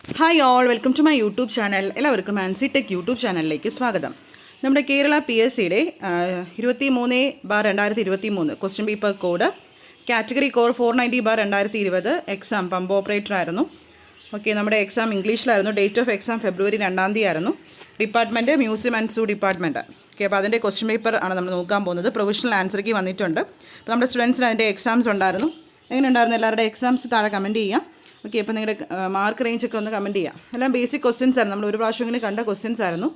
Hi all, welcome to my YouTube channel. എല്ലാവർക്കും Ancy tech YouTube ചാനലിലേക്ക് സ്വാഗതം. നമ്മുടെ കേരള PSCയുടെ 23/2023 ക്വസ്റ്റ്യൻ പേപ്പർ കോഡ് കാറ്റഗറി കോർ 490/2020 എക്സാം പമ്പ് ഓപ്പറേറ്റർ ആയിരുന്നു. ഓക്കെ, നമ്മുടെ എക്സാം ഇംഗ്ലീഷിലായിരുന്നു. ഡേറ്റ് ഓഫ് എക്സാം February 2 ആയിരുന്നു. Department museum and zoo department. Okay, അപ്പോൾ അതിൻ്റെ ക്വസ്റ്റ്യൻ പേപ്പർ ആണ് നമ്മൾ നോക്കാൻ പോകുന്നത്. പ്രൊവിഷണൽ ആൻസർക്ക് വന്നിട്ടുണ്ട്. അപ്പോൾ നമ്മുടെ സ്റ്റുഡൻസിന് അതിൻ്റെ എക്സാംസ് ഉണ്ടായിരുന്നു. എങ്ങനെ ഉണ്ടായിരുന്നു എല്ലാവരുടെ എക്സാംസ്? താഴെ കമൻറ്റ് ചെയ്യാം. ഓക്കെ, അപ്പോൾ നിങ്ങളുടെ മാർക്ക് റേഞ്ചൊക്കെ ഒന്ന് കമൻറ്റ് ചെയ്യാം. എല്ലാം ബേസിക് ക്വസ്റ്റ്യൻസ് ആയിരുന്നു. നമ്മൾ ഒരു പ്രാവശ്യം ഇങ്ങനെ കണ്ട ക്വസ്റ്റ്യൻസ് ആയിരുന്നു,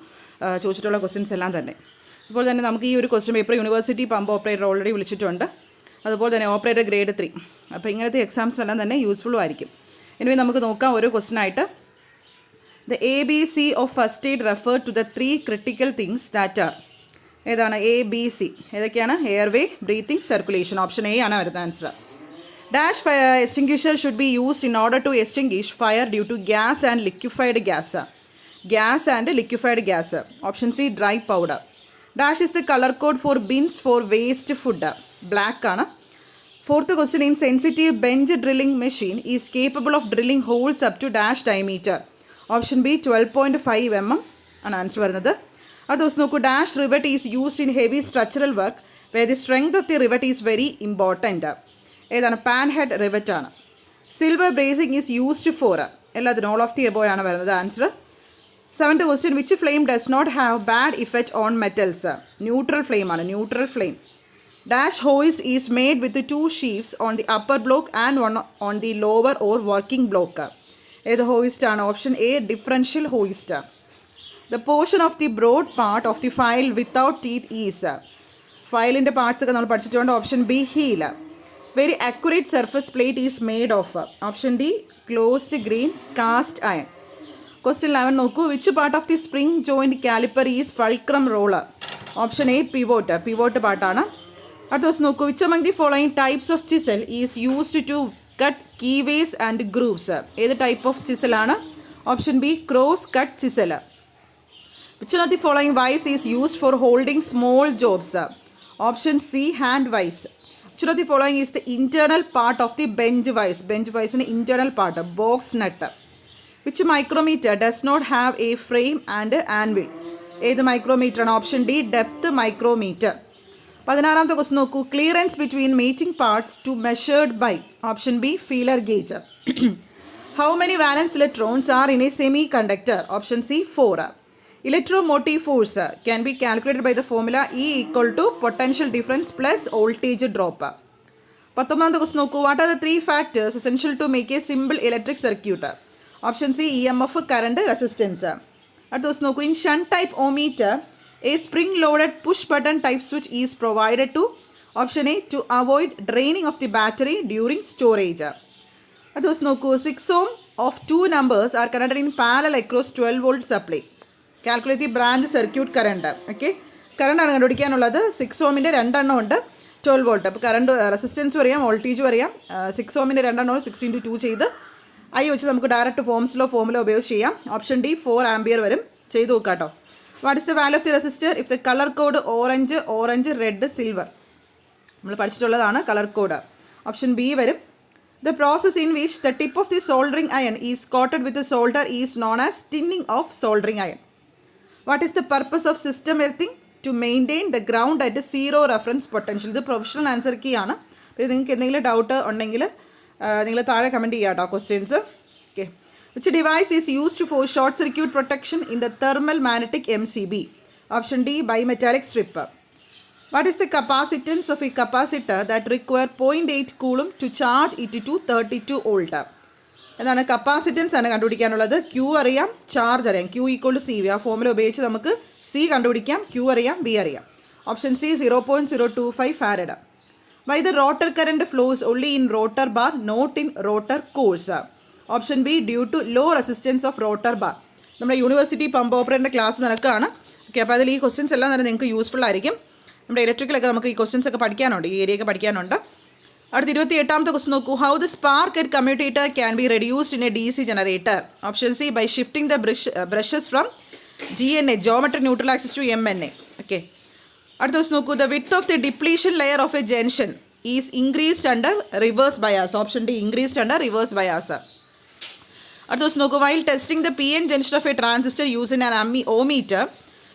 ചോദിച്ചിട്ടുള്ള ക്വസ്റ്റ്യൻസ് എല്ലാം തന്നെ. ഇപ്പോൾ തന്നെ നമുക്ക് ഈ ഒരു question paper university pump operator already വിളിച്ചിട്ടുണ്ട്. അതുപോലെ തന്നെ ഓപ്പറേറ്റർ ഗ്രേഡ് 3. അപ്പോൾ ഇങ്ങനത്തെ എക്സാംസ് എല്ലാം തന്നെ യൂസ്ഫുള്ളും ആയിരിക്കും. ഇനി നമുക്ക് നോക്കാം ഓരോ ക്വസ്റ്റ്യൻ ആയിട്ട്. The ABC of first aid refer to the 3 critical things that are. ഏതാണ് ABC? ഏതൊക്കെയാണ്? Airway, breathing, circulation. Option A ആണ് വരുന്ന answer. Dash fire extinguisher should be used in order to extinguish fire due to gas and liquefied gas. Gas and liquefied gas. Option C, dry powder. Dash is the color code for bins for waste food. Black ആണ്. Fourth question, in sensitive bench drilling machine is capable of drilling holes up to dash diameter. Option B, 12.5 mm ആണ് answer വരുന്നത്. അടുത്ത ദിവസം നോക്കൂ. Dash rivet is used in heavy structural work where the strength of the rivet is very important. ഏതാണ്? Pan head rivet ആണ്. Silver brazing is used for. എല്ലാത്തിനും all of the above ആണ് വരുന്നത് answer. 7th question, which flame does not have bad effect on metals? Neutral flame ആണ്. Neutral flame. Dash hoist is made with 2 sheaves on the upper block and 1 on the lower or working block. ഏത് hoist ആണ്? Option A, differential hoist. The portion of the broad part of the file without teeth is. ഫയലിൻ്റെ parts ഒക്കെ നമ്മൾ പഠിച്ചിട്ടുണ്ട്. Option B, heel. Very accurate surface plate is made of. Option D, closed grain cast iron. Question 11 നോക്കൂ. Which part of the spring joint caliper is fulcrum roller? Option A, pivot. Pivot പാർട്ടാണ്. അടുത്ത ദിവസം നോക്കൂ. Which among the following types of chisel is used to cut keyways and grooves? ഏത് type of chisel ആണ്? Option B, cross cut chisel. Which of the following vise is used for holding small jobs? Option C, hand vise. Which of the following is the internal part of the bench vise? Bench vise in internal part. Box nut. Which micrometer does not have a frame and anvil? ഏത് micrometer ആണ്? Option D, depth micrometer. 16th question നോക്കൂ. Clearance between meeting parts to measured by. Option B, feeler gauge. How many valence electrons are in a semiconductor? Option C, 4. Electromotive force can be calculated by the formula E equal to potential difference plus voltage drop. 19th question നോക്കൂ. What are the 3 factors essential to make a simple electric circuit? Option C, EMF, current, resistance. അടുത്ത ദിവസം നോക്കൂ. In shunt type ohmmeter, a spring loaded push button type switch is provided to. Option A, to avoid draining of the battery during storage. അടുത്ത ദിവസം നോക്കൂ. 6 ohm of 2 numbers are connected in parallel across 12 volt supply. Calculate the branch circuit current. Okay, കറണ്ടാണ് കണ്ടുപിടിക്കാനുള്ളത്. 6 ഓമിൻ്റെ 2 എണ്ണം ഉണ്ട്, 12 volt. അപ്പോൾ current റെസിസ്റ്റൻസും അറിയാം, വോൾട്ടേജും അറിയാം. 6 ഓമിൻ്റെ 2 എണ്ണം 6 × 2 ചെയ്ത് ഐ വെച്ച് നമുക്ക് ഡയറക്റ്റ് ഫോർമുല ഉപയോഗിച്ച് ചെയ്യാം. ഓപ്ഷൻ ഡി, 4 ആംപിയർ വരും. ചെയ്ത് നോക്കാം കേട്ടോ. What is the value of the resistor if the colour code orange red silver? നമ്മൾ പഠിച്ചിട്ടുള്ളതാണ് കളർ കോഡ്. ഓപ്ഷൻ ബി വരും. The process in which the tip of the soldering iron is coated with the solder is known as tinning of soldering iron. What is the purpose of system earthing? To maintain the ground at 0 reference potential. ഇത് professional answer key ആണ്. അപ്പോൾ നിങ്ങൾക്ക് എന്തെങ്കിലും doubt ഉണ്ടെങ്കിൽ നിങ്ങൾ താഴെ comment ചെയ്യാം കേട്ടോ questions. Okay. Which device is used for short circuit protection in the thermal magnetic MCB? Option D, bimetallic strip. What is the capacitance of a capacitor that require 0.8 coulomb to charge it to 32 volt? എന്താണ്? Capacitance ആണ് കണ്ടുപിടിക്കാനുള്ളത്. Q അറിയാം, charge അറിയാം. Q equal to C V. ആ formula ഉപയോഗിച്ച് നമുക്ക് C കണ്ടുപിടിക്കാം, Q അറിയാം, ബി അറിയാം. Option C, 0.025 farad. Why the rotor current flows only in rotor bar not in rotor core? Option B, due to low resistance of rotor bar. നമ്മുടെ university pump ഓപ്പറേറ്ററിൻ്റെ class നടക്കുകയാണ്. Okay, അപ്പോൾ അതിൽ ഈ questions എല്ലാം തന്നെ നിങ്ങൾക്ക് യൂസ്ഫുൾ ആയിരിക്കും. നമ്മുടെ ഇലക്ട്രിക്കലൊക്കെ നമുക്ക് ഈ ക്വസ്റ്റ്യൻസ് ഒക്കെ പഠിക്കാനുണ്ട്, ഈ ഏരിയയൊക്കെ പഠിക്കാനുണ്ട്. അടുത്ത 28th ക്വസ്റ്റ്യൻ നോക്കൂ. How the spark at commutator can be reduced in a DC generator? Option C, by shifting the brushes from GNA, geometric neutral axis, to MNA. Okay. അടുത്ത ദിവസം നോക്കൂ. The width of the depletion layer of a junction is increased under reverse bias. Option D, increased under reverse bias. അടുത്ത ദിവസം നോക്കൂ, while testing the P N junction of a transistor using an ohmmeter.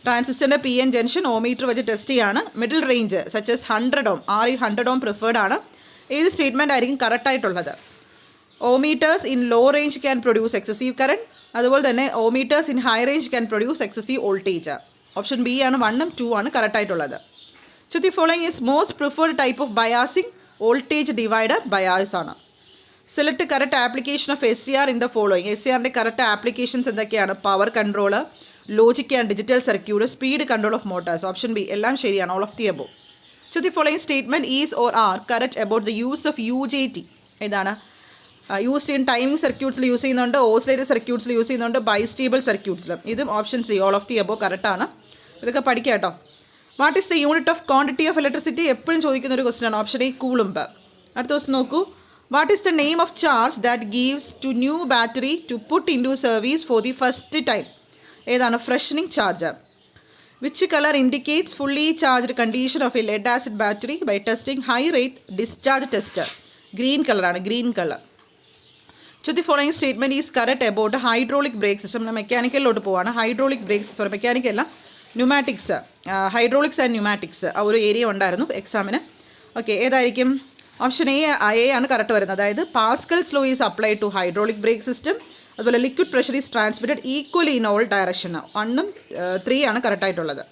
ട്രാൻസിസ്റ്ററിൻ്റെ P N junction ohmmeter വെച്ച് test ചെയ്യാണ്. Middle range such as 100 ohm, ഈ 100 ohm preferred ആണ്. ഏത് statement ആയിരിക്കും കറക്റ്റായിട്ടുള്ളത്? Ohmmeters in low range can produce excessive current. അതുപോലെ തന്നെ ohmmeters in high range can produce excessive voltage. Option B ആണ് 1 ഉം 2 ആണ് കറക്റ്റായിട്ടുള്ളത്. So the following is most preferred type of biasing. Voltage divider bias ആണ്. Select correct application of SCR in the following. SCRൻ്റെ correct applications എന്തൊക്കെയാണ്? Power control, logic and digital circuit, speed control of Motors. Option B എല്ലാം ശരിയാണ്, all of the above. So the following statement is or are correct about the use of UJT. ഏതാണ്? Use in timing സർക്യൂട്ട്സിൽ use ചെയ്യുന്നുണ്ട്, oscillator സർക്യൂട്ട്സിൽ use ചെയ്യുന്നുണ്ട്, bistable സർക്യൂട്ട്സിലും. ഇതും option C all of the above കറക്റ്റാണ്. ഇതൊക്കെ പഠിക്കാം കേട്ടോ. What is the unit of quantity of electricity? എപ്പോഴും ചോദിക്കുന്ന ഒരു ക്വസ്റ്റൻ ആണ്. Option A coulomb. അടുത്ത ദിവസം നോക്കൂ, what is the name of charge that gives to new battery to put into service for the first time? ഏതാണ്? Freshening charge. Which colour indicates fully charged condition of a lead acid battery by testing high rate discharge tester? Green കളറാണ്, green colour. So the following statement is correct about hydraulic brake system. മെക്കാനിക്കലിലോട്ട് പോവാണ്. Hydraulic breaks, mechanical അല്ല, pneumatics, hydraulics and pneumatics ആ ഒരു area ഉണ്ടായിരുന്നു എക്സാമിന്. Okay, ഏതായിരിക്കും? Option A ആണ് correct വരുന്നത്. അതായത് Pascal's law is applied to hydraulic brake system. അതുപോലെ liquid pressure is transmitted equally in all direction. 1 ഉം 3 ആണ് കറക്റ്റായിട്ടുള്ളത്.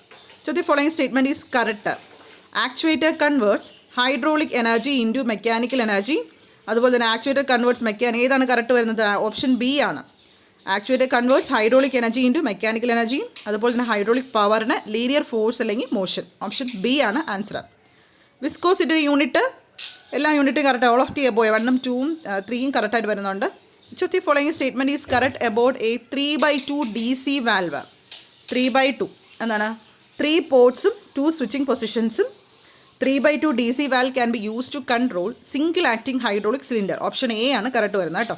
So the following statement is correct. Actuator converts hydraulic energy into mechanical energy. അതുപോലെ തന്നെ actuator converts ഏതാണ് correct വരുന്നത്? Option B ആണ്. Actuator converts hydraulic energy into mechanical energy. അതുപോലെ തന്നെ ഹൈഡ്രോളിക് പവറിന് ലീനിയർ ഫോഴ്സ് അല്ലെങ്കിൽ മോഷൻ. ഓപ്ഷൻ ബി ആണ് ആൻസർ. വിസ്കോസിറ്റി യൂണിറ്റ്, എല്ലാ യൂണിറ്റും correct, all of the above 1 ഉം 2 ഉം 3 ഉം കറക്റ്റായിട്ട് വരുന്നുണ്ട്. Which of the following statement is correct about a 3/2 DC valve? 3/2 എന്താണ്? 3 പോർട്സും 2 switching പൊസിഷൻസും 3/2 DC valve can be used to control single acting hydraulic cylinder. Option A ആണ് correct വരുന്നത് കേട്ടോ.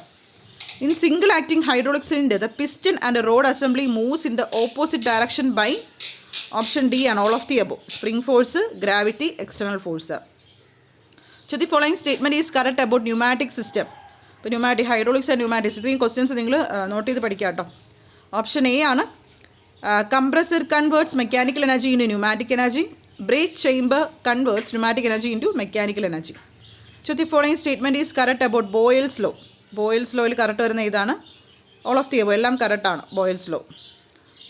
In single acting hydraulic cylinder, the piston and the rod assembly moves in the opposite direction by option D and all of the above. Spring force, gravity, external force. So the following statement is correct about pneumatic system. ഇപ്പോൾ pneumatic, hydraulics and pneumatics ഇത്രയും questions നിങ്ങൾ note ചെയ്ത് പഠിക്കുക കേട്ടോ. Option A ആണ്. Compressor converts mechanical energy into pneumatic energy. Brake chamber converts pneumatic energy into mechanical energy. So the following statement is correct about Boyle's law. Boyle's ലോയിൽ correct വരുന്ന ഇതാണ്. All of the above എല്ലാം കറക്റ്റാണ്. Boyle's law.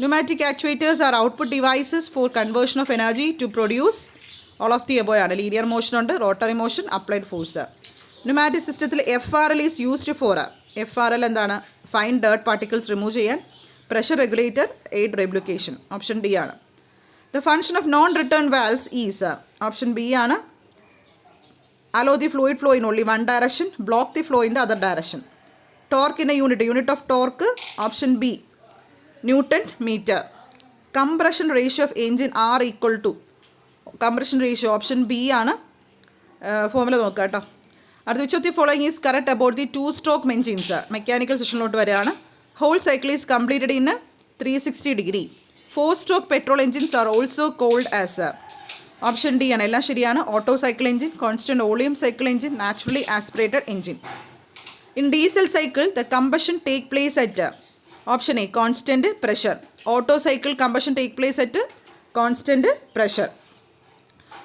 Pneumatic actuators are output devices for conversion of energy to produce. All of the above ആണ്. Linear motion ഉണ്ട്, rotary motion, applied force. Pneumatic സിസ്റ്റത്തിൽ FRL is used for. FRL എന്താണ്? Fine dirt particles remove ചെയ്യാൻ. Pressure regulator, aid lubrication. Option D ആണ്. The function of non return valves is. Option B ആണ്. Allow the fluid flow in only 1 direction, block the flow in the other direction. Torque in a unit of torque. Option B newton meter. Compression ratio of engine are equal to. Compression ratio option B ആണ്. Formula നോക്കാം കേട്ടോ. അടുത്ത which of the following is correct about the 2 stroke engines? Mechanical സെക്ഷനിലോട്ട് വരികയാണ്. Whole cycle is completed in 360 degree. 4 stroke petrol engines are also called as. Option D ആണ്. എല്ലാം ശരിയാണ്. Otto cycle engine, constant volume cycle engine, naturally aspirated engine. In diesel cycle the combustion take place at. Option A constant pressure. Otto cycle combustion take place at constant pressure.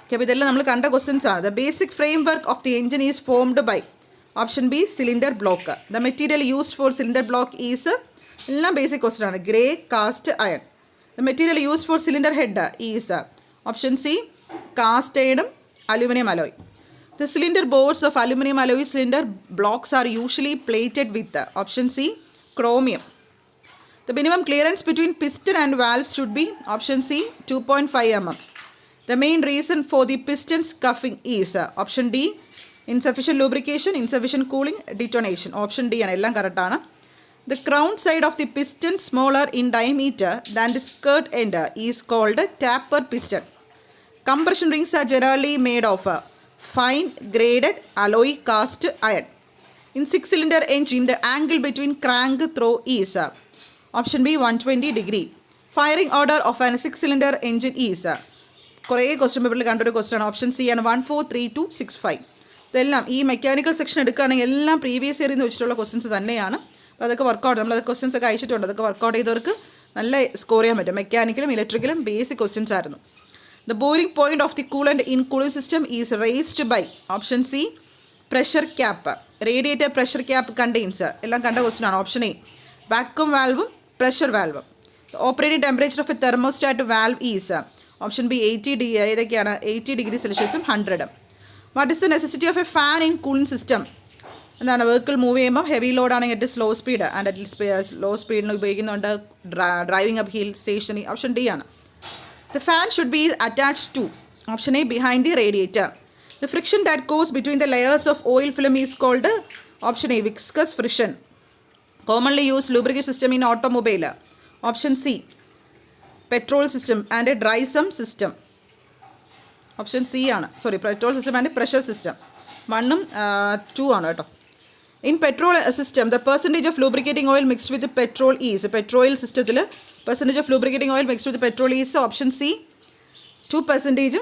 Okay, അപ്പോൾ ഇതെല്ലാം നമ്മൾ കണ്ട questions ആണ്. The basic frame work of the engine is formed by. Option B cylinder block. The material used for cylinder block is. എല്ലാം basic question ആണ്. Grey cast iron. The material used for cylinder head is. Option C cast അയണും aluminium alloy. The cylinder bores of aluminium alloy cylinder blocks are usually plated with. Option C chromium. The minimum clearance between piston and valves should be. Option C 2.5 mm. The main reason for the piston scuffing is. Option D insufficient lubrication, insufficient cooling, detonation. Option D ആണ്. എല്ലാം കറക്റ്റാണ്. The crown side of the piston smaller in diameter than the skirt end is called taper piston. Compression rings are generally made of fine graded alloy cast iron. In 6-cylinder engine the angle between crank throw is. Option B 120 degree. Firing order of an 6-cylinder engine is. കുറേ question പേപ്പറിൽ കണ്ടൊരു question ആണ്. Option C ആണ് 1 4 3 2 6 5. ഇതെല്ലാം ഈ mechanical section എടുക്കുകയാണെങ്കിൽ എല്ലാം previous ഇയറിൽ നിന്ന് വെച്ചിട്ടുള്ള ക്വസ്റ്റ്യൻസ് തന്നെയാണ്. അപ്പോൾ അതൊക്കെ വർക്കൗട്ട് നമ്മളത് ക്വസ്റ്റ്യൻസ് ഒക്കെ അയച്ചിട്ടുണ്ട്. അതൊക്കെ വർക്കൗട്ട് ചെയ്തവർക്ക് നല്ല സ്കോർ ചെയ്യാൻ പറ്റും. മെക്കാനിക്കലും ഇലക്ട്രിക്കലും ബേസിക് ക്വസ്റ്റ്യൻസ് ആയിരുന്നു. The boiling point of the coolant in cooling system is raised by option C pressure cap. Radiator pressure cap contains എല്ലാം കണ്ട ക്വസ്റ്റ്യൻ ആണ്. ഓപ്ഷൻ എ വാക്വം വാൽവും പ്രഷർ വാൽവും. The operating temperature of a thermostat valve is option B 80 ഏതൊക്കെയാണ് 80 degree സെൽഷ്യസും 100. What is the necessity of a fan in cooling system? എന്താണ് vehicle move ചെയ്യുമ്പോൾ heavy load ആണെങ്കിൽ at slow speed and at slow സ്പീഡിന് ഉപയോഗിക്കുന്നുണ്ട് driving up hill സ്റ്റേഷനിൽ. Option D ആണ്. The fan should be attached to option A behind the radiator. The friction that goes between the layers of oil film is called option A viscous friction. Commonly used lubricant system in automobile. Option C petrol system and a dry sump system. Option C ആണ്. Sorry, petrol system and pressure system. 1ഉം 2 ആണ് കേട്ടോ. In petrol system, the percentage of lubricating oil mixed with the petrol is petrol system. Percentage of lubricating oil mixed with the petrol is option C 2%,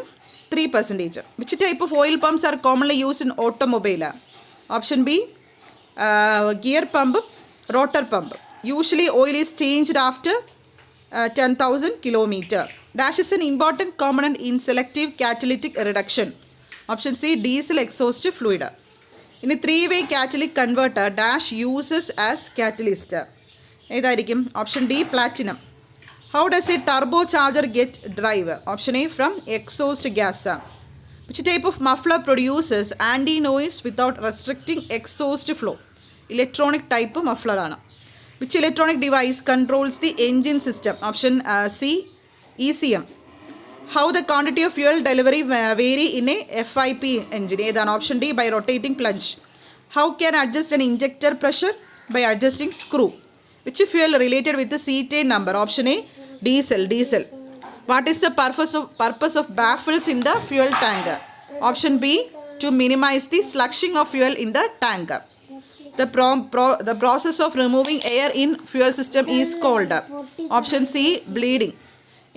3%. Which type of oil pumps are commonly used in automobile? Option B gear pump, rotor pump. Usually oil is changed after 10,000 kilometer. Dash is an important component in selective catalytic reduction. Option C diesel exhaust fluid. In a three-way catalytic converter, dash uses as catalyst. ഏതായിരിക്കും? Option D platinum. How does a turbocharger get drive? Option A from exhaust gas. Which type of muffler produces anti-noise without restricting exhaust flow? Electronic type muffler ആണ്. Which electronic device controls the engine system? Option C ECM. How the quantity of fuel delivery vary in a FIP engine? ഏതാണ്? Option D by rotating plunge. How can adjust an injector pressure? By adjusting screw. Which fuel related with the cetane number? Option A diesel. What is the purpose of baffles in the fuel tank? Option B to minimize the slushing of fuel in the tank. The process of removing air in fuel system is called option C bleeding.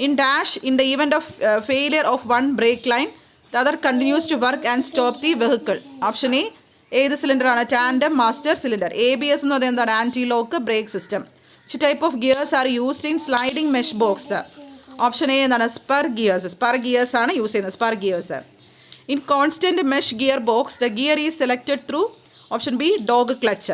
In dash, in the event of failure of one brake line, the other continues to work and stop the vehicle. Option A ഏത് cylinder ആണ്? Tandem master cylinder. ABS എന്ന് പറയുന്നത് എന്താണ്? Anti lock brake system. Which type of gears are used in sliding mesh box? Option A എന്താണ്? Spur gears ആണ് use ചെയ്യുന്നത്. Spur gears. In constant mesh gear box, the gear is selected through option B dog clutch.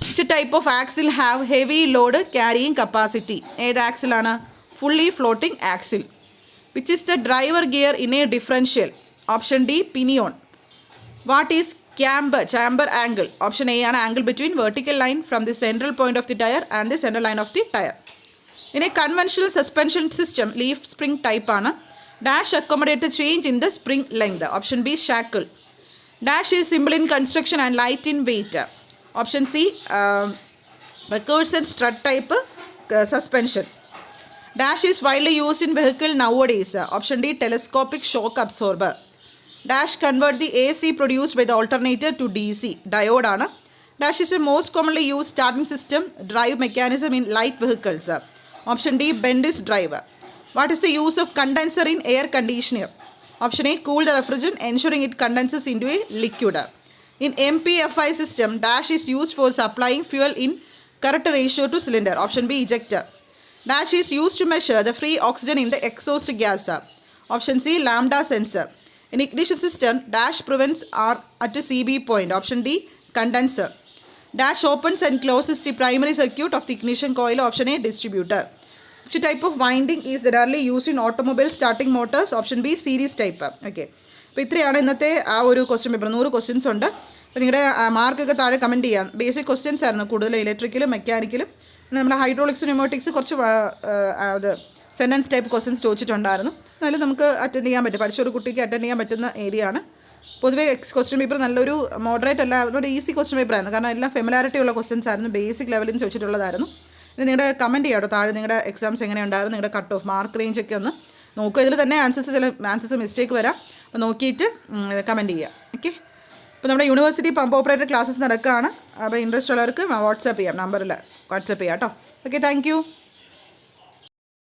Which type of axle have heavy load carrying capacity? ഏത് axle ആണ്? Fully floating axle. Which is the driver gear in a differential? Option D pinion. What is chamber angle? Option A ആണ് angle between vertical line from the central point of the tire and the center line of the tire. In a conventional suspension system, leaf spring type ആണ്. Dash accommodate the change in the spring length. Option B shackle. Dash is simple in construction and light in weight. Option C recursion strut type suspension. Dash is widely used in vehicle nowadays. Option D telescopic shock absorber. Dash convert the AC produced by the alternator to DC. Diode ആണ്. Dash is the most commonly used starting system drive mechanism in light vehicles. Option D Bendis drive. What is the use of condenser in air conditioner? Option A cool the refrigerant ensuring it condenses into a liquid. In MPFI system, dash is used for supplying fuel in correct ratio to cylinder. Option B ejector. Dash is used to measure the free oxygen in the exhaust gas. Option C lambda sensor. In ignition system, dash prevents are at a CB point. Option D condenser. Dash opens and closes the primary circuit of the ignition coil. Option A distributor. Which type of winding is rarely used in automobile starting motors? Option B series type. Okay. അപ്പോൾ ഇത്രയാണ് ഇന്നത്തെ ആ ഒരു question paper. 100 questions ഉണ്ട്. അപ്പോൾ നിങ്ങളുടെ മാർക്കൊക്കെ താഴെ കമൻറ്റ് ചെയ്യാം. ബേസിക് ക്വസ്റ്റ്യൻസ് ആയിരുന്നു കൂടുതൽ, ഇലക്ട്രിക്കലും മെക്കാനിക്കലും. നമ്മുടെ ഹൈഡ്രോളിക്സ് ന്യൂമോട്ടിക്സ് കുറച്ച് അത് സെൻറ്റൻസ് ടൈപ്പ് ക്വസ്റ്റ്യൻസ് ചോദിച്ചിട്ടുണ്ടായിരുന്നു. എന്നാലും നമുക്ക് അറ്റൻഡ് ചെയ്യാൻ പറ്റും. പഠിച്ച ഒരു കുട്ടിക്ക് അറ്റൻഡ് ചെയ്യാൻ പറ്റുന്ന ഏരിയ ആണ്. പൊതുവേ ക്വസ്റ്റ്യൻ പേപ്പർ നല്ലൊരു മോഡറേറ്റ് അല്ല, ഒരു ഈസി ക്വസ്റ്റ്യൻ പേപ്പർ ആയിരുന്നു. കാരണം എല്ലാം ഫെമിലാരിറ്റി ഉള്ള ക്വസ്റ്റ്യൻസ് ആയിരുന്നു, ബേസിക് ലെവലിൽ നിന്ന് ചോദിച്ചിട്ടുള്ളതായിരുന്നു. ഇനി നിങ്ങളുടെ കമൻറ്റ് ചെയ്യാം കേട്ടോ താഴെ, നിങ്ങളുടെ എക്സാംസ് എങ്ങനെയുണ്ടായിരുന്നു, നിങ്ങളുടെ കട്ട് ഓഫ് മാർക്ക് റേഞ്ചൊക്കെ ഒന്ന് നോക്കുക. ഇതിൽ തന്നെ ആൻസേഴ്സ് മിസ്റ്റേക്ക് വരാം. അപ്പോൾ നോക്കിയിട്ട് കമൻറ്റ് ചെയ്യുക. ഓക്കെ. അപ്പോൾ നമ്മുടെ യൂണിവേഴ്സിറ്റി പമ്പ് ഓപ്പറേറ്റർ ക്ലാസ്സസ് നടക്കുകയാണ്. അപ്പോൾ ഇൻട്രസ്റ്റ് ഉള്ളവർക്ക് വാട്സാപ്പ് ചെയ്യാം, നമ്പറിൽ വാട്സാപ്പ് ചെയ്യാം കേട്ടോ. Okay, thank you.